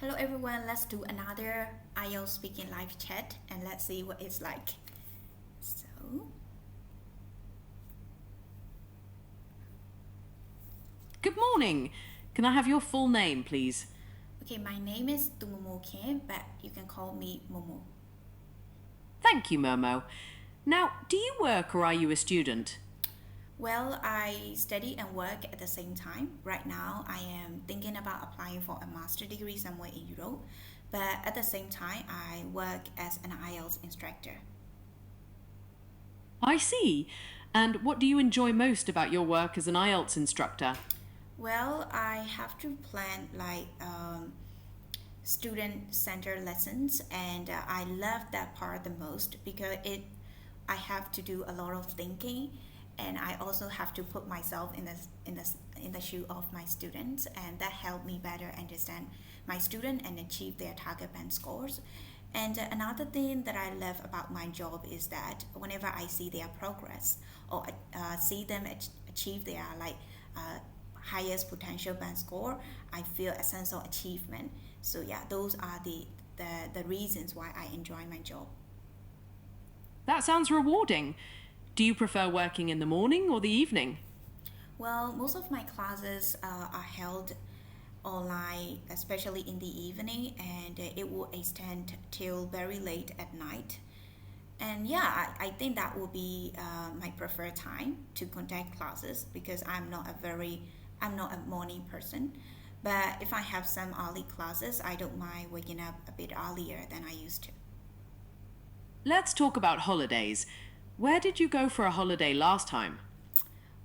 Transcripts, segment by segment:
Hello everyone, let's do another IELTS speaking live chat and let's see what it's like. So, Good morning. Can I have your full name, please? okay, my name is Tumumo Kim, but you can call me Momo. Thank you, Momo. Now, do you work or are you a student? Well, I study and work at the same time. Right now, I am thinking about applying for a master degree somewhere in Europe, but at the same time, I work as an IELTS instructor. I see. And what do you enjoy most about your work as an IELTS instructor? Well, I have to plan student center lessons, and I love that part the most because it I have to do a lot of thinking, and I also have to put myself in the shoe of my students, and that helped me better understand my student and achieve their target band scores. And another thing that I love about my job is that whenever I see their progress or see them achieve their uh, highest potential band score, I feel a sense of achievement. So yeah, those are the reasons why I enjoy my job. That sounds rewarding. Do you prefer working in the morning or the evening? Well, most of my classes are held online, especially in the evening, and it will extend till very late at night. And yeah, I think that will be my preferred time to conduct classes because I'm not a morning person. But if I have some early classes, I don't mind waking up a bit earlier than I used to. Let's talk about holidays. Where did you go for a holiday last time?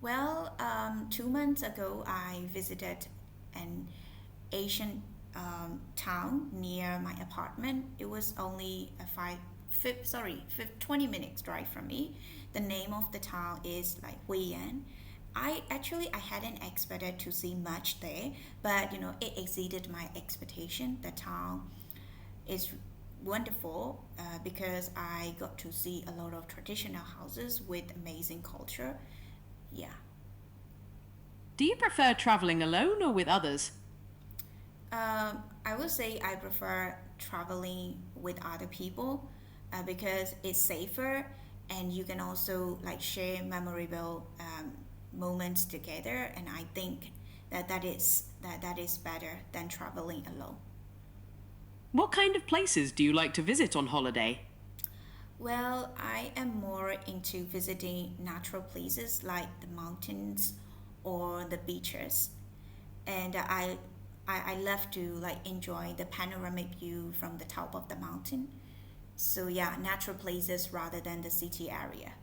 Well, 2 months ago, I visited an Asian town near my apartment. It was only a 20 minutes drive from me. The name of the town is like Huiyan. I hadn't expected to see much there, but it exceeded my expectation. The town is wonderful because I got to see a lot of traditional houses with amazing culture. Yeah. Do you prefer traveling alone or with others? I would say I prefer traveling with other people because it's safer and you can also like share memorable moments together. And I think that is better than traveling alone. What kind of places do you like to visit on holiday? Well, I am more into visiting natural places like the mountains or the beaches, and I love to like enjoy the panoramic view from the top of the mountain. So yeah, natural places rather than the city area.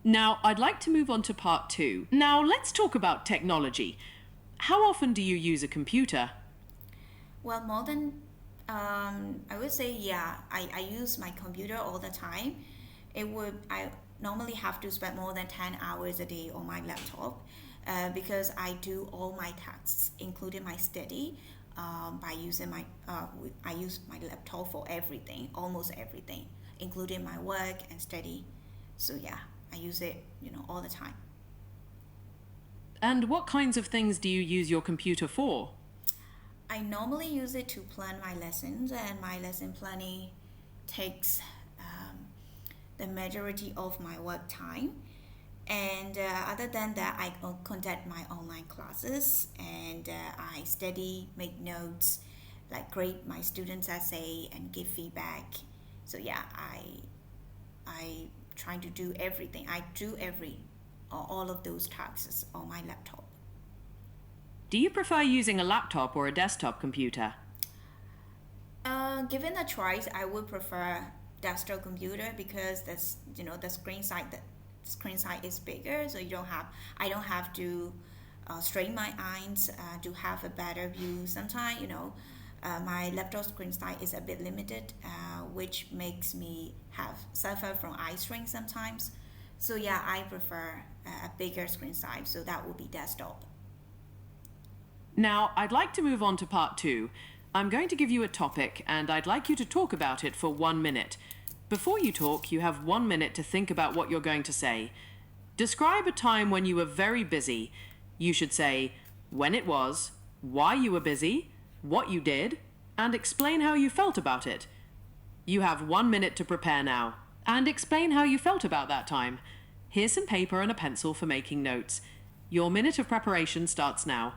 Now, I'd like to move on to part two. Now, let's talk about technology. How often do you use a computer? Well, more than I would say yeah, I use my computer all the time. I normally have to spend more than 10 hours a day on my laptop because I do all my tasks, including my study, by using I use my laptop for everything, almost everything, including my work and study. So yeah, I use it, all the time. And what kinds of things do you use your computer for? I normally use it to plan my lessons, and my lesson planning takes the majority of my work time. And other than that, I conduct my online classes and I study, make notes, like grade my students' essay and give feedback. So yeah, I try to do everything. I do all of those tasks on my laptop. Do you prefer using a laptop or a desktop computer? Given a choice, I would prefer desktop computer because that's the screen size is bigger, so you don't have I don't have to strain my eyes to have a better view. Sometimes my laptop screen size is a bit limited, which makes me have suffer from eye strain sometimes. So yeah, I prefer a bigger screen size, so that would be desktop. Now, I'd like to move on to part two. I'm going to give you a topic and I'd like you to talk about it for 1 minute. Before you talk, you have 1 minute to think about what you're going to say. Describe a time when you were very busy. You should say when it was, why you were busy, what you did, and explain how you felt about it. You have 1 minute to prepare now, and explain how you felt about that time. Here's some paper and a pencil for making notes. Your minute of preparation starts now.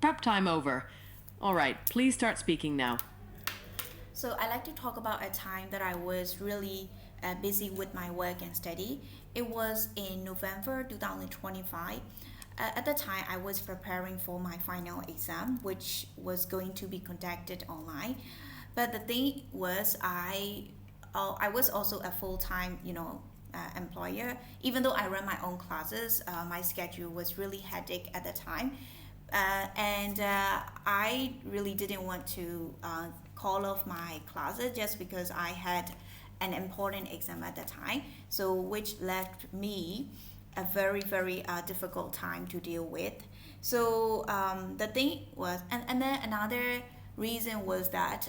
Prep time over. All right, please start speaking now. So I like to talk about a time that I was really busy with my work and study. It was in November 2025. At the time, I was preparing for my final exam, which was going to be conducted online. But the thing was, I was also a full-time, employer. Even though I run my own classes, my schedule was really hectic at the time. And I really didn't want to call off my classes just because I had an important exam at the time, so which left me a very very difficult time to deal with. So the thing was, and then another reason was that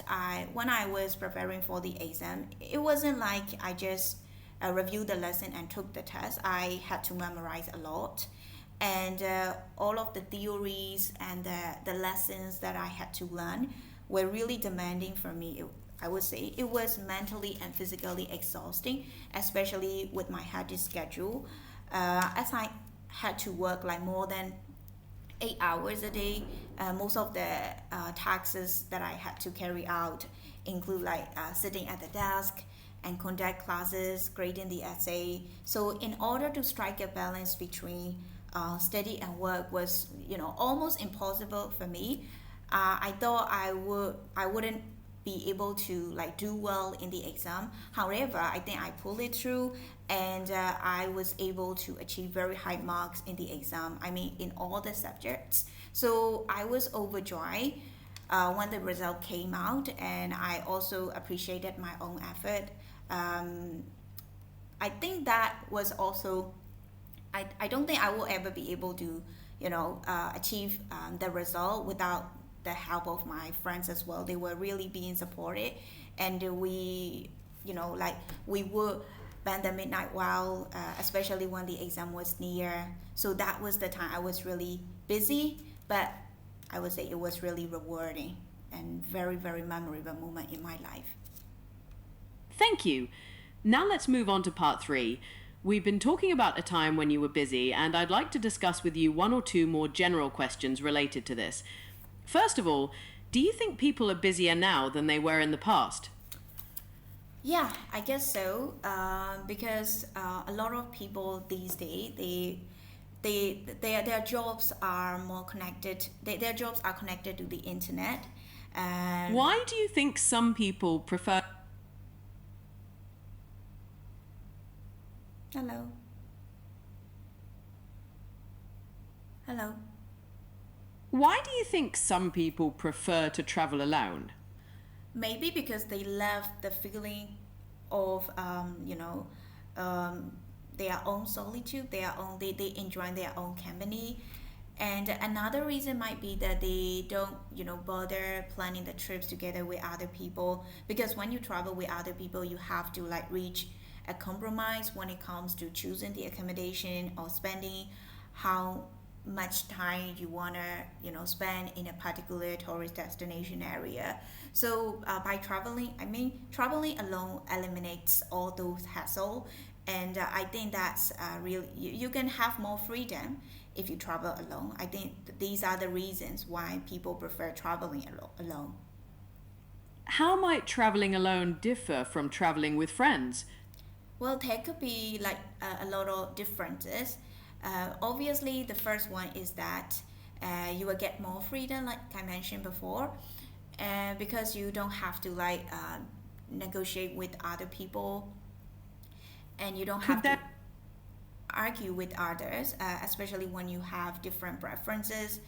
when I was preparing for the exam, it wasn't like I just reviewed the lesson and took the test. I had to memorize a lot, and all of the theories and the lessons that I had to learn were really demanding for me. I would say it was mentally and physically exhausting, especially with my hectic schedule, as I had to work like more than 8 hours a day. Most of the tasks that I had to carry out include like sitting at the desk and conduct classes, grading the essay. So in order to strike a balance between study and work was almost impossible for me. I thought I wouldn't be able to like do well in the exam. However, I think I pulled it through, and I was able to achieve very high marks in the exam. I mean, in all the subjects. So I was overjoyed when the result came out, and I also appreciated my own effort. I think that was also. I don't think I will ever be able to, achieve the result without the help of my friends as well. They were really being supported, and we, we would spend the midnight while, especially when the exam was near. So that was the time I was really busy, but I would say it was really rewarding and very, very memorable moment in my life. Thank you. Now let's move on to part 3. We've been talking about a time when you were busy, and I'd like to discuss with you one or two more general questions related to this. First of all, do you think people are busier now than they were in the past? Yeah, I guess so. Because a lot of people these days, their jobs are more connected. Their jobs are connected to the internet. And Why do you think some people prefer... hello. Hello. Why do you think some people prefer to travel alone? Maybe because they love the feeling of their own solitude, they enjoy their own company. And another reason might be that they don't bother planning the trips together with other people, because when you travel with other people, you have to like reach a compromise when it comes to choosing the accommodation or spending how much time you want to spend in a particular tourist destination area. So by traveling alone eliminates all those hassle, and I think that's really you can have more freedom if you travel alone. I think these are the reasons why people prefer traveling alone. How might traveling alone differ from traveling with friends? Well, there could be like a lot of differences. Obviously, the first one is that you will get more freedom, like I mentioned before, because you don't have to negotiate with other people, and you don't have to argue with others, especially when you have different preferences.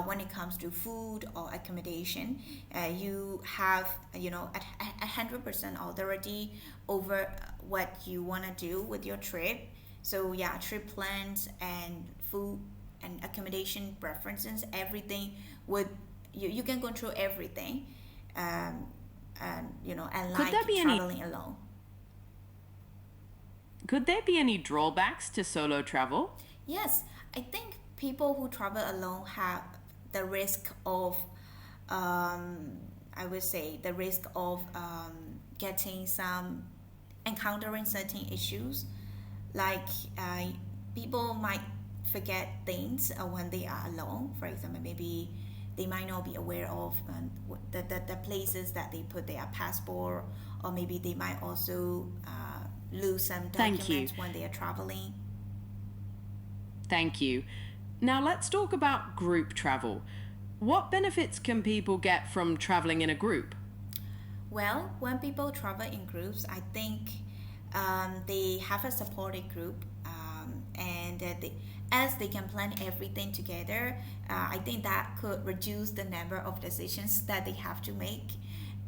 When it comes to food or accommodation, you have a 100% authority over what you want to do with your trip. So yeah, trip plans and food and accommodation preferences, everything would you can control everything. and Could there like be any traveling alone. could there be any drawbacks to solo travel? Yes, I think people who travel alone have the risk of, I would say, the risk of getting some, encountering certain issues, like uh, people might forget things when they are alone. For example, maybe they might not be aware of the places that they put their passport, or maybe they might also lose some Thank you. documents when they are traveling. Thank you. Now let's talk about group travel. What benefits can people get from traveling in a group? Well, when people travel in groups, I think they have a supported group, and as they can plan everything together, I think that could reduce the number of decisions that they have to make.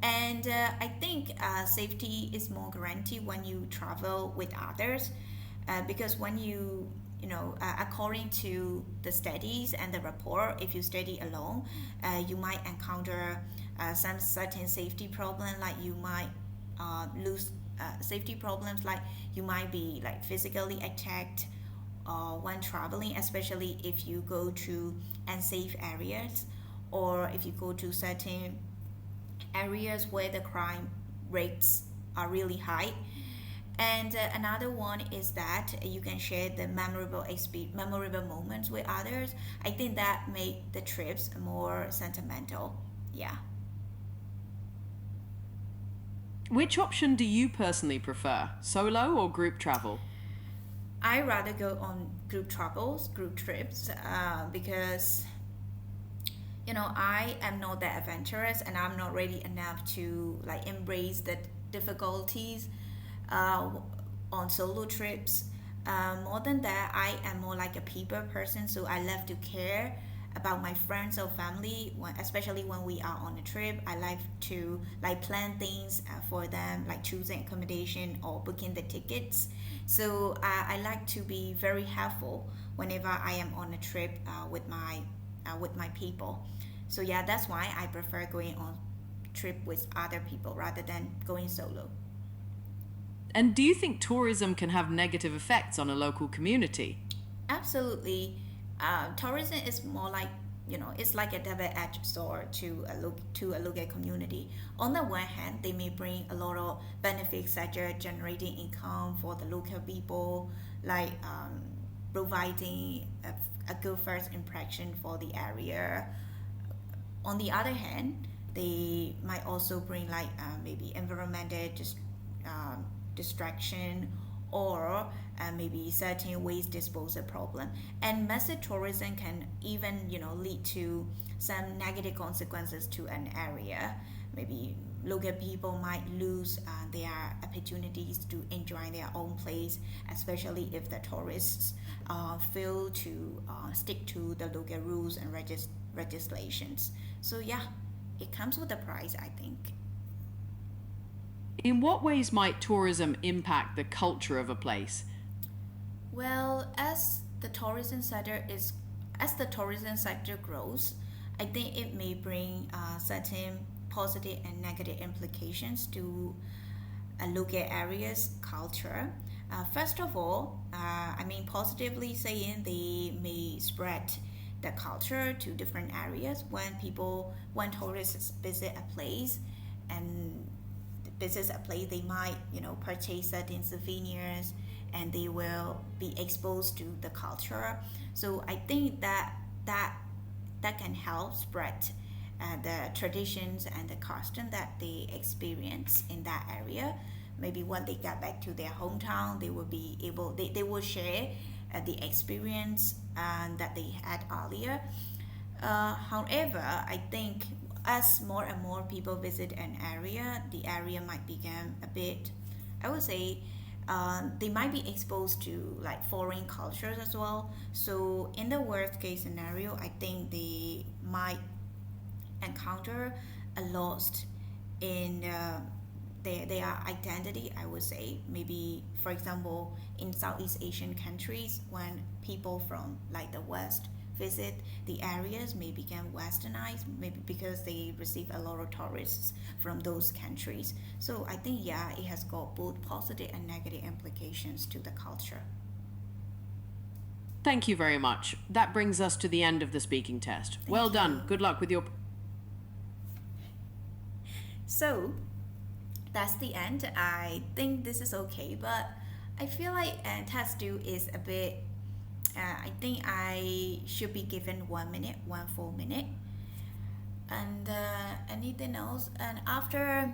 And I think safety is more guaranteed when you travel with others, because when according to the studies and the report, if you study alone, you might encounter some certain safety problem, like you might lose safety problems, like you might be like physically attacked when traveling, especially if you go to unsafe areas, or if you go to certain areas where the crime rates are really high. And another one is that you can share the memorable moments with others. I think that make the trips more sentimental. Yeah. Which option do you personally prefer, solo or group travel? I rather go on group trips, because I am not that adventurous, and I'm not ready enough to like embrace the difficulties uh, on solo trips. More than that, I am more like a people person, so I love to care about my friends or family, especially when we are on a trip. I like to like plan things for them, like choosing accommodation or booking the tickets. So I like to be very helpful whenever I am on a trip with my people. So yeah, that's why I prefer going on trip with other people rather than going solo. And do you think tourism can have negative effects on a local community? Absolutely. Tourism is more like, it's like a double-edged sword to a local community. On the one hand, they may bring a lot of benefits, such as generating income for the local people, like providing a good first impression for the area. On the other hand, they might also bring like maybe environmental distraction, or maybe certain waste disposal problem. And massive tourism can even lead to some negative consequences to an area. Maybe local people might lose their opportunities to enjoy their own place, especially if the tourists fail to stick to the local rules and legislations. So yeah, it comes with a price, I think. In what ways might tourism impact the culture of a place? Well, as the tourism sector grows, I think it may bring certain positive and negative implications to a local area's culture. First of all, I mean, positively saying, they may spread the culture to different areas. When tourists visit a place, and they might purchase certain souvenirs, and they will be exposed to the culture. So I think that can help spread the traditions and the custom that they experience in that area. Maybe when they get back to their hometown, they will share the experience that they had earlier. However, I think as more and more people visit an area, the area might become a bit, I would say, they might be exposed to like foreign cultures as well. So in the worst case scenario, I think they might encounter a loss in their identity, I would say. Maybe, for example, in Southeast Asian countries, when people from like the West visit the areas may become westernized, maybe because they receive a lot of tourists from those countries. So I think, yeah, it has got both positive and negative implications to the culture. Thank you very much. That brings us to the end of the speaking test. Well done. you. Good luck with your. So that's the end. I think this is okay, but I feel like task 2 is a bit. I think I should be given 1 minute, one full minute, and anything else. And after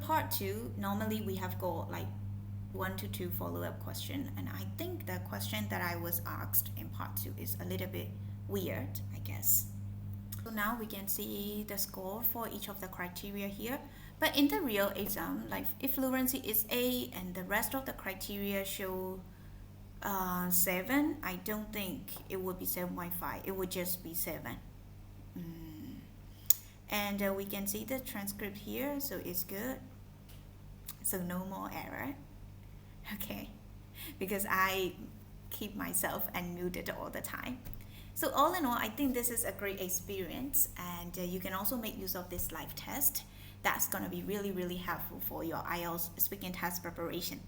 part 2, normally we have got like 1 to 2 follow-up question, and I think the question that I was asked in part 2 is a little bit weird, I guess. So now we can see the score for each of the criteria here. But in the real exam, like if fluency is A and the rest of the criteria show 7, I don't think it would be 7.5. It would just be 7. And we can see the transcript here, so it's good. So no more error. Okay, because I keep myself unmuted all the time. So all in all, I think this is a great experience, and you can also make use of this live test. That's going to be really, really helpful for your IELTS speaking test preparation.